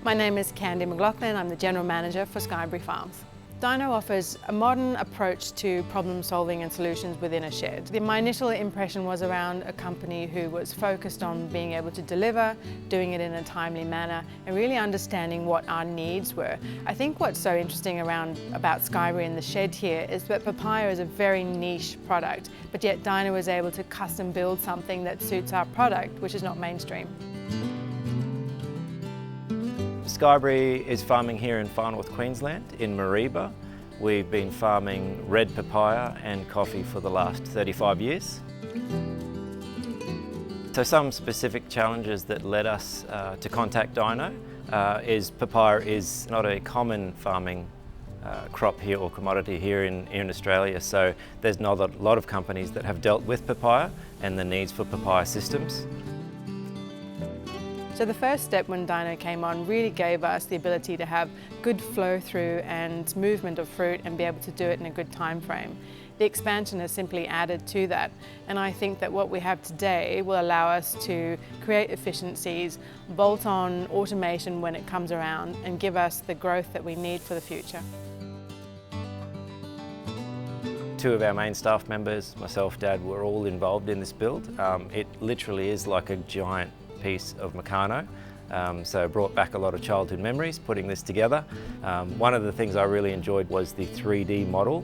My name is Candy McLaughlin. I'm the General Manager for Skybury Farms. Dyno offers a modern approach to problem solving and solutions within a shed. My initial impression was around a company who was focused on being able to deliver, doing it in a timely manner, and really understanding what our needs were. I think what's so interesting about Skybury in the shed here is that Papaya is a very niche product, but yet Dyno was able to custom build something that suits our product, which is not mainstream. Skybury is farming here in Far North Queensland, in Mareeba. We've been farming red papaya and coffee for the last 35 years. So some specific challenges that led us to contact Dyno is papaya is not a common farming crop here or commodity here in Australia, so there's not a lot of companies that have dealt with papaya and the needs for papaya systems. So the first step when Dyno came on really gave us the ability to have good flow through and movement of fruit and be able to do it in a good time frame. The expansion has simply added to that, and I think that what we have today will allow us to create efficiencies, bolt on automation when it comes around, and give us the growth that we need for the future. Two of our main staff members, myself, Dad, were all involved in this build. It literally is like a giant piece of Meccano, so it brought back a lot of childhood memories putting this together. One of the things I really enjoyed was the 3D model,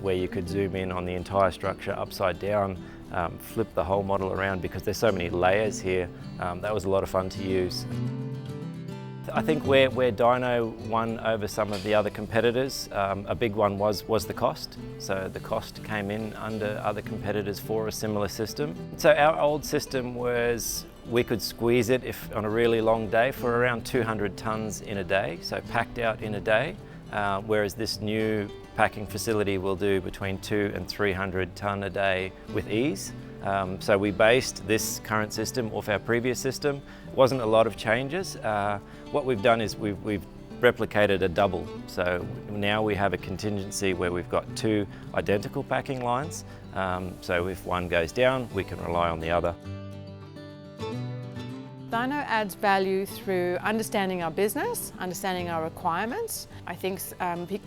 where you could zoom in on the entire structure upside down, flip the whole model around because there's so many layers here. That was a lot of fun to use. I think where Dyno won over some of the other competitors, a big one was the cost. So the cost came in under other competitors for a similar system. So our old system was, we could squeeze it on a really long day for around 200 tonnes in a day, so packed out in a day, whereas this new packing facility will do between 200 and 300 tonne a day with ease. So we based this current system off our previous system. It wasn't a lot of changes. What we've done is we've replicated a double. So now we have a contingency where we've got two identical packing lines. So if one goes down, we can rely on the other. Dyno adds value through understanding our business, understanding our requirements. I think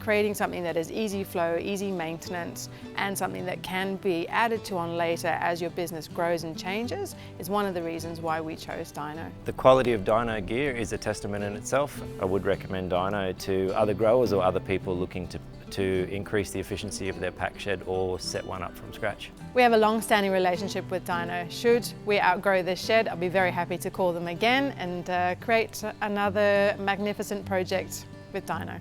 creating something that is easy flow, easy maintenance, and something that can be added to on later as your business grows and changes is one of the reasons why we chose Dyno. The quality of Dyno gear is a testament in itself. I would recommend Dyno to other growers or other people looking to increase the efficiency of their pack shed or set one up from scratch. We have a long-standing relationship with Dyno. Should we outgrow this shed, I'll be very happy to call them again and create another magnificent project with Dyno.